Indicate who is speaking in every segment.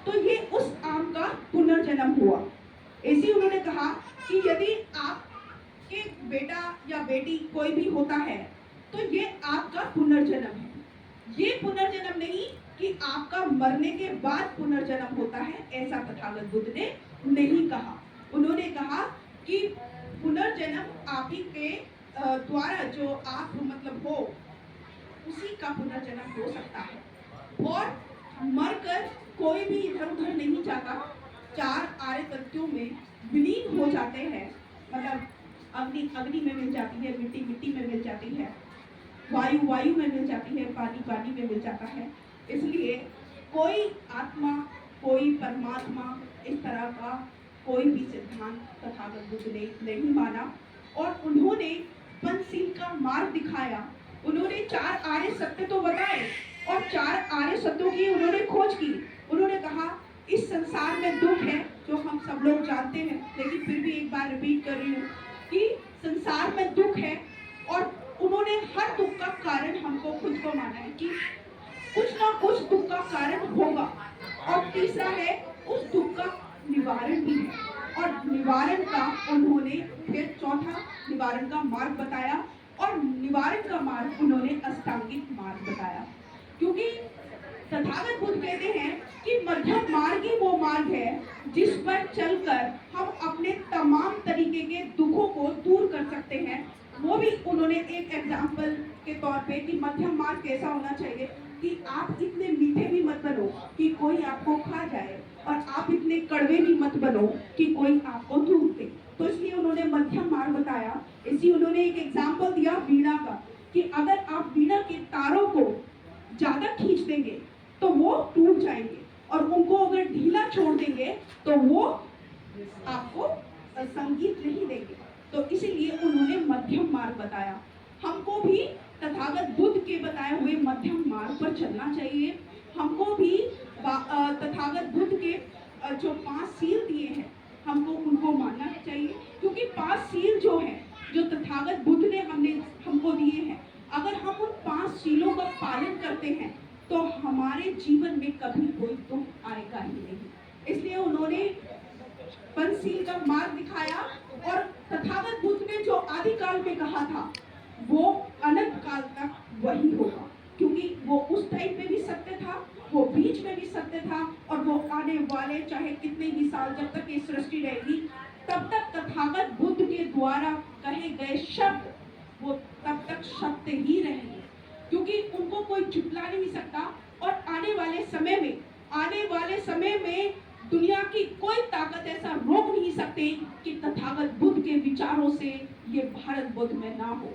Speaker 1: तो ये उस आम का पुनर्जन्म हुआ। ऐसे उन्होंने कहा कि यदि आपके बेटा या बेटी कोई भी होता है तो ये आपका पुनर्जन्म है। ये पुनर्जन्म नहीं कि आपका मरने के बाद पुनर्जन्म होता है, ऐसा तथागत बुद्ध ने नहीं कहा। उन्होंने कहा कि पुनर्जन्म आप ही के द्वारा जो आप मतलब हो उसी का पुनर्जन्म हो सकता है। और मरकर कोई भी इधर उधर नहीं जाता, चार आर्य तत्वों में विलीन हो जाते हैं। मतलब अग्नि अग्नि में मिल जाती है, मिट्टी मिट्टी में मिल जाती है, वायु वायु में मिल जाती है, पानी पानी में मिल जाता है। इसलिए कोई आत्मा, कोई परमात्मा, इस तरह का कोई भी सिद्धांत तथागत बुद्ध ने नहीं माना। और उन्होंने पंचशील का मार्ग दिखाया। उन्होंने चार आर्य सत्य तो बताए और चार आर्य सत्यों की उन्होंने खोज की। उन्होंने कहा इस संसार में दुख है जो हम सब लोग जानते हैं, लेकिन फिर भी एक बार रिपीट कर रही हूँ कि संसार में दुख है और उन्होंने हर दुख का कारण हमको खुद को माना है कि कुछ ना कुछ दुख का कारण होगा। और तीसरा है उस दुख का निवारण भी है, और निवारण का उन्होंने फिर चौथा निवारण का मार्ग बताया। और निवारण का मार्ग उन्होंने अष्टांगिक मार्ग बताया। क्योंकि तथागत बुद्ध कहते हैं कि मध्यम मार्ग ही वो मार्ग है जिस पर चलकर हम अपने तमाम तरीके के दुखों को दूर कर सकते हैं। वो भी उन्होंने एक एग्जाम्पल के तौर पे कि मध्यम मार्ग कैसा होना चाहिए कि आप इतने मीठे भी मत बनो कि कोई आपको खा जाए, और आप इतने कड़वे भी मत बनो कि कोई आपको दूध दे। तो इसलिए उन्होंने मध्यम मार्ग बताया। इसी उन्होंने एक एग्जाम्पल दिया वीणा का कि अगर आप वीणा के तारों को ज्यादा खींच देंगे तो वो टूट जाएंगे, और उनको अगर ढीला छोड़ देंगे तो वो आपको संगीत नहीं देंगे। तो इसीलिए उन्होंने मध्यम मार्ग बताया। हमको भी तथागत बुद्ध के बताए हुए मध्यम मार्ग पर चलना चाहिए। हमको भी तथागत बुद्ध के जो 5 सील दिए हैं हमको उनको मानना चाहिए। क्योंकि 5 सील जो है जो तथागत बुद्ध ने हमको दिए हैं, अगर हम उन 5 सीलों का पालन करते हैं तो हमारे जीवन में कभी कोई दुख आएगा ही नहीं। इसलिए उन्होंने पंचशील का मार्ग दिखाया। और तथागत बुद्ध ने जो आदिकाल में कहा था वो अनंत काल तक वही होगा, क्योंकि वो उस टाइम पे भी सत्य था, वो बीच में भी सत्य था, और वो आने वाले चाहे कितने भी साल जब तक ये सृष्टि रहेगी तब तक तथागत बुद्ध के द्वारा कहे गए शब्द वो तब तक सत्य ही रहेंगे, क्योंकि उनको कोई झुठला नहीं सकता। और आने वाले समय में दुनिया की कोई ताकत ऐसा रोक नहीं सकती कि तथागत बुद्ध के विचारों से ये भारत बुद्ध में ना हो।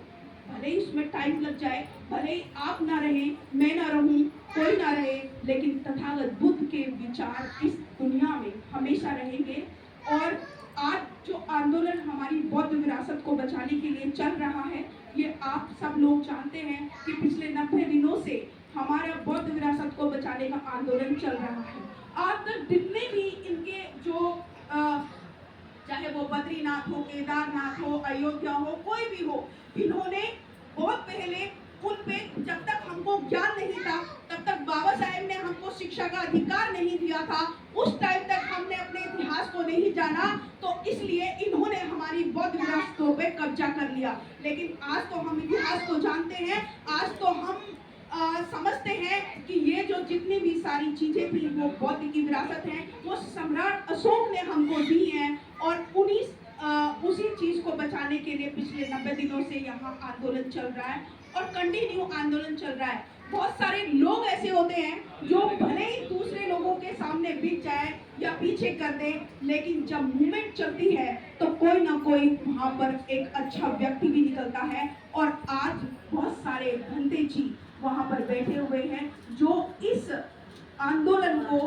Speaker 1: भले ही उसमें टाइम लग जाए, भले ही आप ना रहे, मैं ना रहूं, कोई ना रहे, लेकिन तथागत बुद्ध के विचार इस दुनिया में हमेशा रहेंगे। और आज जो आंदोलन हमारी बौद्ध विरासत को बचाने के लिए चल रहा है, ये आप सब लोग जानते हैं कि पिछले 90 दिनों से हमारा बौद्ध विरासत को बचाने का आंदोलन चल रहा है। आज तक जितने भी इनके जो चाहे वो बद्रीनाथ हो, केदारनाथ हो, अयोध्या हो, कोई भी हो, इन्होंने बहुत पहले उन पे जब तक हमको ज्ञान नहीं था तब तक बाबा साहेब ने हमको शिक्षा का अधिकार नहीं दिया था, उस टाइम तक हमने अपने इतिहास को नहीं जाना, तो इसलिए इन्होंने हमारी बौद्ध विरासतों पे कब्जा कर लिया। लेकिन आज तो हम इतिहास को जानते हैं, आज तो हम समझते हैं कि ये जो जितनी भी सारी चीजें थी वो बौद्ध की विरासत है, वो सम्राट अशोक ने हमको दी है। और उसी चीज को बचाने के लिए पिछले 90 दिनों से यहाँ आंदोलन चल रहा है और कंटिन्यू आंदोलन चल रहा है। बहुत सारे लोग ऐसे होते हैं जो भले ही दूसरे लोगों के सामने बिक जाए या पीछे कर दे, लेकिन जब मूवमेंट चलती है तो कोई ना कोई वहां पर एक अच्छा व्यक्ति भी निकलता है। और आज बहुत सारे भंते जी वहां पर बैठे हुए हैं जो इस आंदोलन को